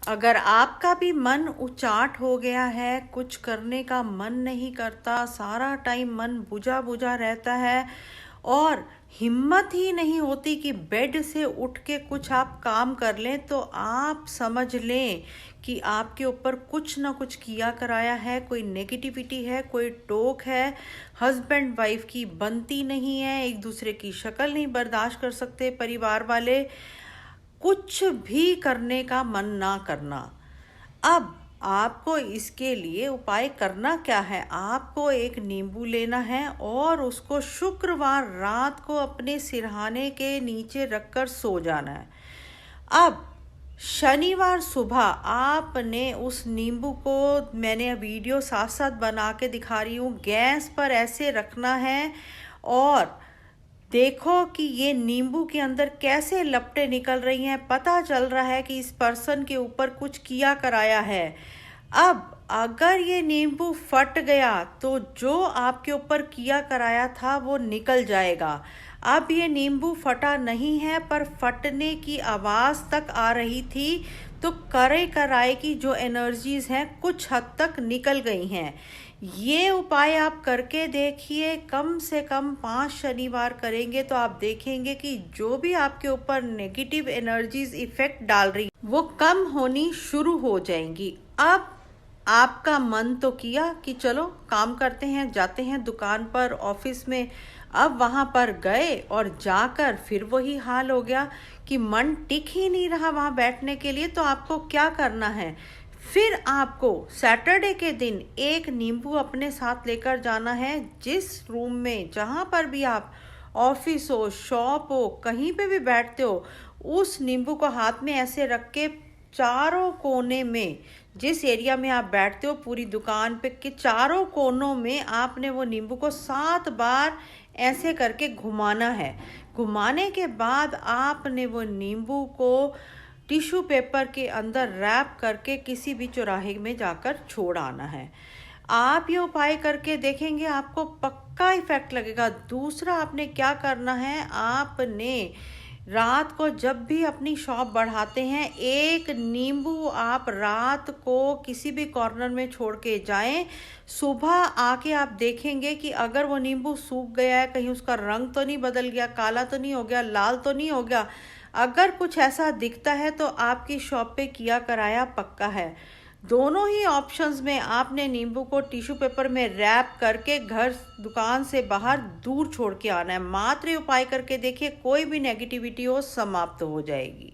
अगर आपका भी मन उचाट हो गया है, कुछ करने का मन नहीं करता, सारा टाइम मन बुझा बुझा रहता है और हिम्मत ही नहीं होती कि बेड से उठ के कुछ आप काम कर लें, तो आप समझ लें कि आपके ऊपर कुछ ना कुछ किया कराया है, कोई नेगेटिविटी है, कोई टोक है। हस्बैंड वाइफ की बनती नहीं है, एक दूसरे की शक्ल नहीं बर्दाश्त कर सकते परिवार वाले, कुछ भी करने का मन ना करना। अब आपको इसके लिए उपाय करना क्या है? आपको एक नींबू लेना है और उसको शुक्रवार रात को अपने सिरहाने के नीचे रखकर सो जाना है। अब शनिवार सुबह आपने उस नींबू को, मैंने वीडियो साथ साथ बना के दिखा रही हूँ, गैस पर ऐसे रखना है और देखो कि ये नींबू के अंदर कैसे लपटें निकल रही हैं। पता चल रहा है कि इस पर्सन के ऊपर कुछ किया कराया है। अब अगर ये नींबू फट गया तो जो आपके ऊपर किया कराया था वो निकल जाएगा। अब ये नींबू फटा नहीं है, पर फटने की आवाज़ तक आ रही थी, तो करे कराए की जो एनर्जीज हैं कुछ हद तक निकल गई हैं। ये उपाय आप करके देखिए, कम से कम 5 शनिवार करेंगे तो आप देखेंगे कि जो भी आपके ऊपर नेगेटिव एनर्जीज इफेक्ट डाल रही वो कम होनी शुरू हो जाएंगी। अब आपका मन तो किया कि चलो काम करते हैं, जाते हैं दुकान पर, ऑफिस में। अब वहाँ पर गए और जाकर फिर वही हाल हो गया कि मन टिक ही नहीं रहा वहाँ बैठने के लिए। तो आपको क्या करना है? फिर आपको सैटरडे के दिन एक नींबू अपने साथ लेकर जाना है। जिस रूम में, जहाँ पर भी आप, ऑफिस हो, शॉप हो, कहीं पे भी बैठते हो, उस नींबू को हाथ में ऐसे रख के चारों कोने में, जिस एरिया में आप बैठते हो पूरी दुकान पे के चारों कोनों में आपने वो नींबू को 7 बार ऐसे करके घुमाना है। घुमाने के बाद आपने वो नींबू को टिश्यू पेपर के अंदर रैप करके किसी भी चौराहे में जाकर छोड़ आना है। आप ये उपाय करके देखेंगे, आपको पक्का इफेक्ट लगेगा। दूसरा आपने क्या करना है, आपने रात को जब भी अपनी शॉप बढ़ाते हैं, एक नींबू आप रात को किसी भी कॉर्नर में छोड़ के जाएं। सुबह आके आप देखेंगे कि अगर वो नींबू सूख गया है, कहीं उसका रंग तो नहीं बदल गया, काला तो नहीं हो गया, लाल तो नहीं हो गया। अगर कुछ ऐसा दिखता है तो आपकी शॉप पे किया कराया पक्का है। दोनों ही ऑप्शंस में आपने नींबू को टिश्यू पेपर में रैप करके घर, दुकान से बाहर दूर छोड़ के आना है। मात्र उपाय करके देखिए, कोई भी नेगेटिविटी हो समाप्त हो जाएगी।